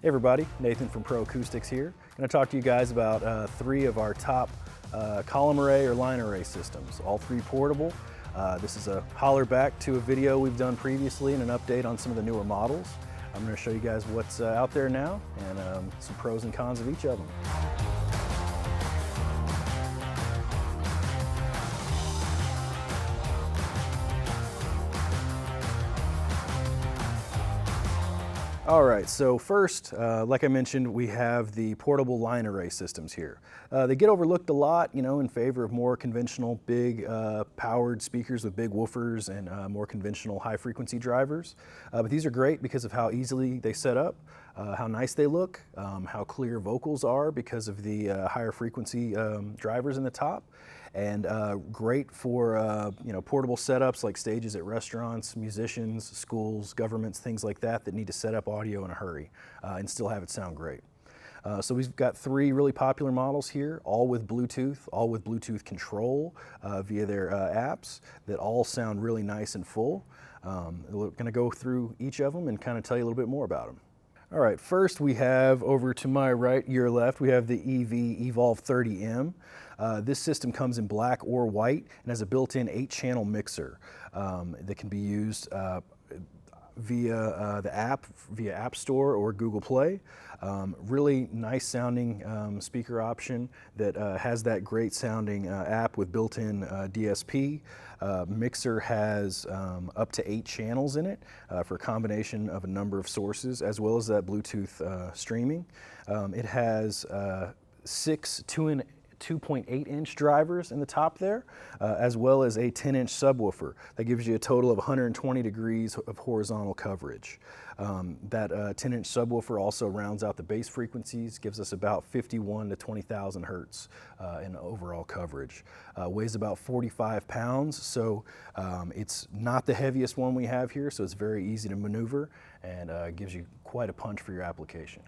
Hey everybody, Nathan from Pro Acoustics here. I'm going to talk to you guys about three of our top column array or line array systems, all three portable. This is a holler back to a video we've done previously and an update on some of the newer models. I'm going to show you guys what's out there now and some pros and cons of each of them. All right, so first, like I mentioned, we have the portable line array systems here. They get overlooked a lot, in favor of more conventional big powered speakers with big woofers and more conventional high frequency drivers. But these are great because of how easily they set up, how nice they look, how clear vocals are because of the higher frequency drivers in the top. And great for portable setups like stages at restaurants, musicians, schools, governments, things like that need to set up audio in a hurry and still have it sound great. So we've got three really popular models here, all with Bluetooth control via their apps that all sound really nice and full. We're going to go through each of them and kind of tell you a little bit more about them. All right, first we have over to my right, your left, we have the EVOLVE30M. This system comes in black or white and has a built-in 8-channel mixer that can be used via the app, via App Store or Google Play. Really nice sounding speaker option that has that great sounding app with built-in DSP. Mixer has up to 8 channels in it for a combination of a number of sources, as well as that Bluetooth streaming. It has 6 2.8-inch drivers in the top there, as well as a 10-inch subwoofer. That gives you a total of 120 degrees of horizontal coverage. That 10-inch subwoofer also rounds out the bass frequencies, gives us about 51 to 20,000 hertz in overall coverage. Weighs about 45 pounds, so it's not the heaviest one we have here, so it's very easy to maneuver and gives you quite a punch for your application.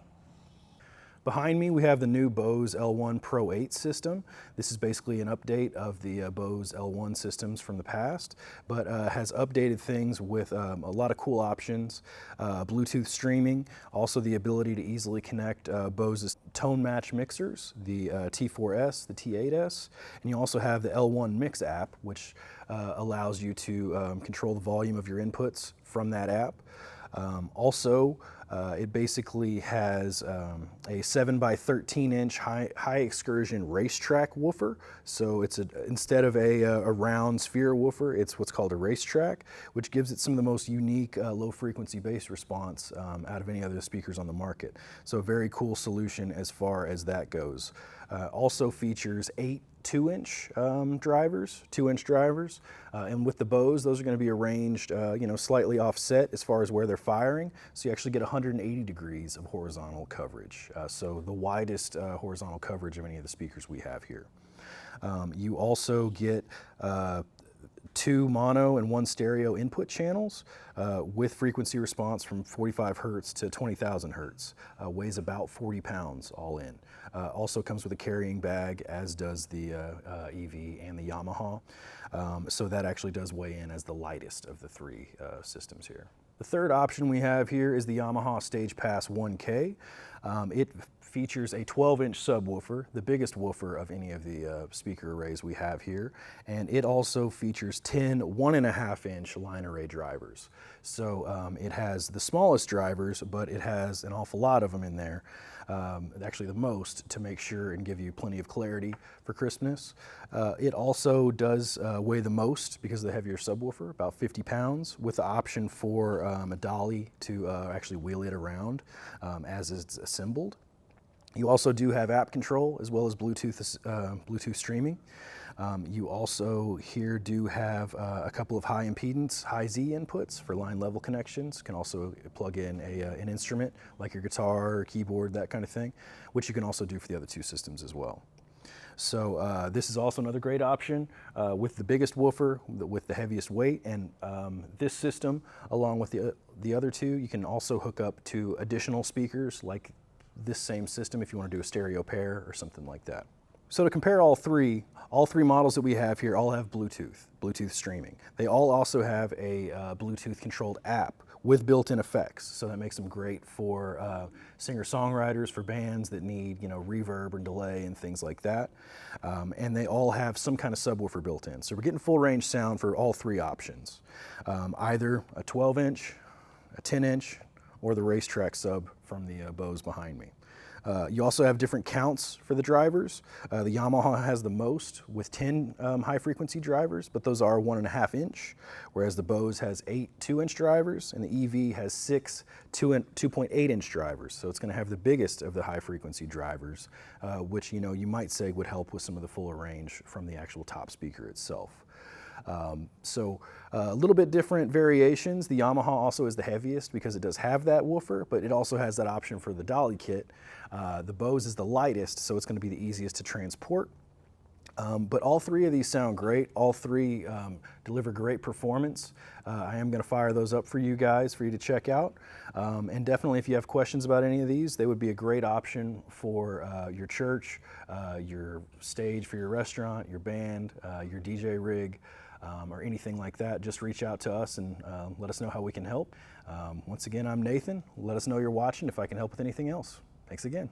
Behind me, we have the new Bose L1 Pro8 system. This is basically an update of the Bose L1 systems from the past, but has updated things with a lot of cool options, Bluetooth streaming, also the ability to easily connect Bose's tone match mixers, the T4S, the T8S, and you also have the L1 Mix app, which allows you to control the volume of your inputs from that app. It basically has a 7x13-inch high excursion racetrack woofer. So it's instead of a round sphere woofer, it's what's called a racetrack, which gives it some of the most unique low frequency bass response out of any other speakers on the market. So a very cool solution as far as that goes. Also features 8 2-inch drivers, and with the Bose, those are going to be arranged, slightly offset as far as where they're firing, so you actually get 180 degrees of horizontal coverage, so the widest horizontal coverage of any of the speakers we have here. You also get 2 mono and 1 stereo input channels with frequency response from 45 hertz to 20,000 hertz. Weighs about 40 pounds all in. Also comes with a carrying bag, as does the EV and the Yamaha. So that actually does weigh in as the lightest of the 3 systems here. The third option we have here is the Yamaha Stagepass1K. It features a 12-inch subwoofer, the biggest woofer of any of the speaker arrays we have here, and it also features 10 1.5-inch line array drivers. So it has the smallest drivers, but it has an awful lot of them in there, actually the most, to make sure and give you plenty of clarity for crispness. It also does weigh the most because of the heavier subwoofer, about 50 pounds, with the option for a dolly to actually wheel it around as it's assembled. You also do have app control as well as Bluetooth streaming. You also here do have a couple of high impedance, high Z inputs for line level connections. Can also plug in an instrument like your guitar or keyboard, that kind of thing, which you can also do for the other 2 systems as well. So this is also another great option with the biggest woofer, with the heaviest weight, and this system, along with the other 2, you can also hook up to additional speakers like this same system if you want to do a stereo pair or something like that. So to compare all three models that we have here all have Bluetooth streaming. They all also have a Bluetooth controlled app, with built-in effects. So that makes them great for singer-songwriters, for bands that need, reverb or delay and things like that. And they all have some kind of subwoofer built in. So we're getting full range sound for all three options. Either a 12-inch, a 10-inch, or the racetrack sub from the Bose behind me. You also have different counts for the drivers. The Yamaha has the most with 10 high-frequency drivers, but those are 1.5 inch, whereas the Bose has 8 2-inch drivers, and the EV has 6 2.8 inch drivers. So it's going to have the biggest of the high-frequency drivers, which you might say would help with some of the fuller range from the actual top speaker itself. So a little bit different variations. The Yamaha also is the heaviest because it does have that woofer, but it also has that option for the dolly kit. The Bose is the lightest, so it's going to be the easiest to transport. But all three of these sound great. All three deliver great performance. I am going to fire those up for you guys for you to check out. And definitely if you have questions about any of these, they would be a great option for your church, your stage for your restaurant, your band, your DJ rig, or anything like that. Just reach out to us and let us know how we can help. Once again, I'm Nathan. Let us know you're watching if I can help with anything else. Thanks again.